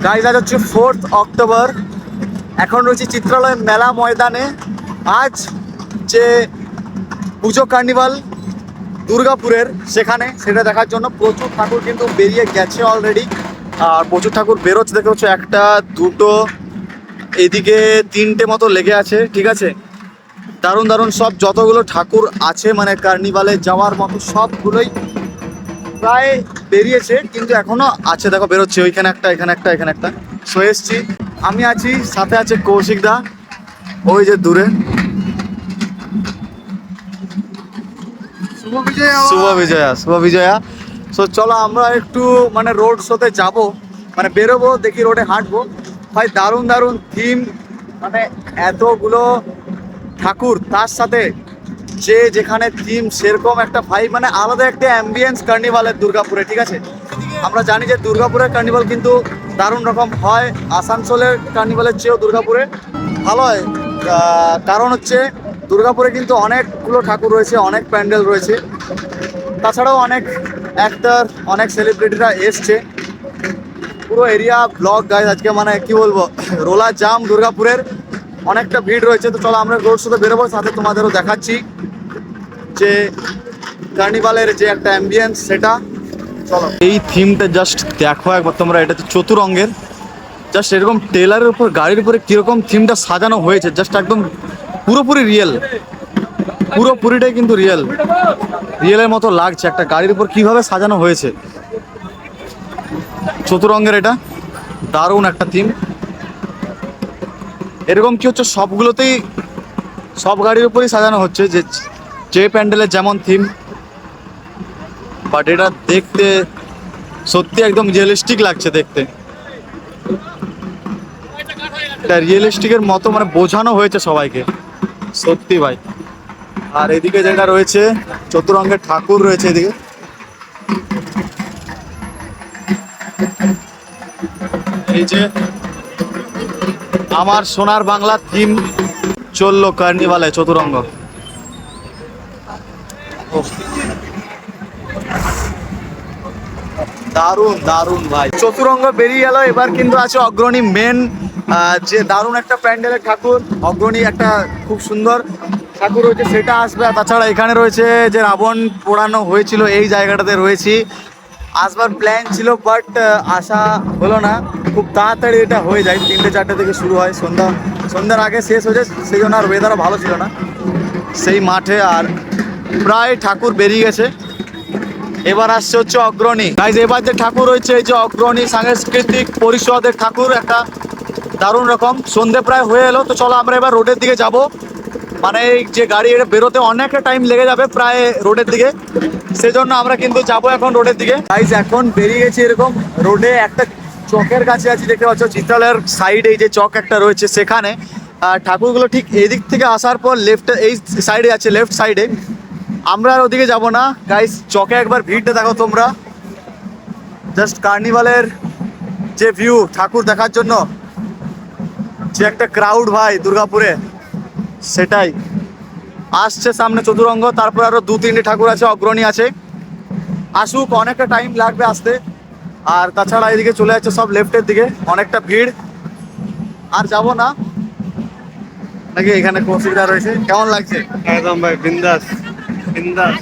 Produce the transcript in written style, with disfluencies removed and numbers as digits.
Guys আজ হচ্ছে 4th October. এখন রয়েছে চিত্রালয় মেলা ময়দানে। আজ যে পুজো কার্নিভাল দুর্গাপুরের সেটা দেখার জন্য প্রচুর ঠাকুর কিন্তু বেরিয়ে গেছে অলরেডি। আর প্রচুর ঠাকুর বেরোচ্ছে, দেখতে পাচ্ছ একটা দুটো এদিকে তিনটে মতো লেগে আছে। ঠিক আছে, দারুণ দারুণ সব যতগুলো ঠাকুর আছে মানে কার্নিভালে যাওয়ার মতো সবগুলোই প্রায় বেরিয়েছে, কিন্তু এখনো আছে। দেখো বেরোচ্ছে, ওইখানে একটা, এখানে একটা, এখানে একটা। সো এসছি, আমি আছি, সাথে আছে কৌশিক দা ওই যে দূরে। শুভ বিজয়া। সো চলো আমরা একটু মানে রোড শোতে যাব, মানে বেরোবো, দেখি রোডে হাঁটবো। ভাই দারুণ দারুণ থিম, মানে এতগুলো ঠাকুর, তার সাথে যে যেখানে থিম সেরকম একটা ভাই, মানে আলাদা একটা অ্যাম্বিয়েন্স কার্নিভালের দুর্গাপুরে। ঠিক আছে, আমরা জানি যে দুর্গাপুরের কার্নিভাল কিন্তু দারুণ রকম হয়, আসানসোলের কার্নিভালের চেয়েও দুর্গাপুরে ভালো হয়। কারণ হচ্ছে দুর্গাপুরে কিন্তু অনেকগুলো ঠাকুর রয়েছে, অনেক প্যান্ডেল রয়েছে, তাছাড়াও অনেক অ্যাক্টর, অনেক সেলিব্রিটিরা এসছে। পুরো এরিয়া ব্লক গাইজ আজকে, মানে কি বলবো, রোলা জাম দুর্গাপুরের, অনেকটা ভিড় রয়েছে। তো চলো আমরা রোড শোতে বেরোবো, সাথে তোমাদেরও দেখাচ্ছি যে কার্নিভালের যে একটা অ্যাম্বিয়েন্স সেটা। চলো, এই থিমটা জাস্ট দেখো একবার তোমরা, এটা তো চতুরঙ্গের। জাস্ট এরকম টেলারের উপর, গাড়ির উপরে কিরকম থিমটা সাজানো হয়েছে, জাস্ট একদম পুরোপুরি রিয়েল, পুরোপুরিটাই কিন্তু রিয়েলের মতো লাগছে। একটা গাড়ির উপর কিভাবে সাজানো হয়েছে চতুরঙ্গের, এটা দারুণ একটা থিম। এরকম কি হচ্ছে সবগুলোতেই, সব গাড়ির উপরেই সাজানো হচ্ছে যে যে প্যান্ডেলের যেমন থিম, বাট এটা দেখতে সত্যি একদম রিয়েলিস্টিক লাগছে দেখতে। এটা রিয়েলিস্টিকের মতো মানে বোঝানো হয়েছে সবাইকে, সত্যি ভাই। আর এদিকে যেটা রয়েছে চতুরঙ্গের ঠাকুর রয়েছে এদিকে, এই যে আমার সোনার বাংলা থিম চললো কার্নিভালে চতুরঙ্গ। দারুণ দারুণ ভাই, চতুরঙ্গ বেরিয়ে গেল। এবার কিন্তু আছে অগ্রণী মেন, যে দারুণ একটা প্যান্ডেলের ঠাকুর, অগ্রণী একটা খুব সুন্দর ঠাকুর রয়েছে, সেটা আসবে। আর তাছাড়া এখানে রয়েছে যে রাবণ পোড়ানো হয়েছিল, এই জায়গাটাতে রয়েছি। আসবার প্ল্যান ছিল বাট আসা হলো না। খুব তাড়াতাড়ি এটা হয়ে যায়, 3টে-4টে থেকে শুরু হয়, সন্ধ্যার আগে শেষ হয়ে যায়, সেই জন্য আর ওয়েদারও ভালো ছিল না সেই মাঠে। আর প্রায় ঠাকুর বেরিয়ে গেছে। এবার আসছে হচ্ছে অগ্রণী গাইজ। এবার যে ঠাকুর রয়েছে এই যে অগ্রণী সাংস্কৃতিক পরিষদের ঠাকুর, একটা দারুণ রকম। সন্ধে প্রায় হয়ে এলো, তো চলো আমরা এবার রোডের দিকে যাব। মানে এই যে গাড়ি, এটা বেরোতে অনেকটা টাইম লেগে যাবে প্রায় রোডের দিকে, সেই জন্য আমরা কিন্তু যাবো এখন রোডের দিকে। গাইজ এখন বেরিয়ে গেছি এরকম রোডে, একটা চকের কাছে আছি, দেখতে পাচ্ছ চিত্রালয়ের সাইডে এই যে চক একটা রয়েছে সেখানে। আর ঠাকুরগুলো ঠিক এদিক থেকে আসার পর লেফট, এই সাইডে আছে, লেফট সাইডে। আমরা আর ওদিকে যাবো না গাইস, চকে একবার ভিড়টা দেখো তোমরা, জাস্ট কার্নিভালের যে ভিউ, ঠাকুর দেখার জন্য যে একটা ক্রাউড ভাই দুর্গাপুরে, সেটাই। আসছে সামনে চতুরঙ্গ, তারপর আরো 2-3টে ঠাকুর আছে, অগ্রণী আছে, আসুক, অনেকটা টাইম লাগবে আসতে। আর তাছাড়া এদিকে চলে যাচ্ছে সব লেফটের দিকে, অনেকটা ভিড়। আর যাব না নাকি, এখানে কৌশিকরা রয়েছে। কেমন লাগছে? একদম ভাই, বিন্দাস বিন্দাস।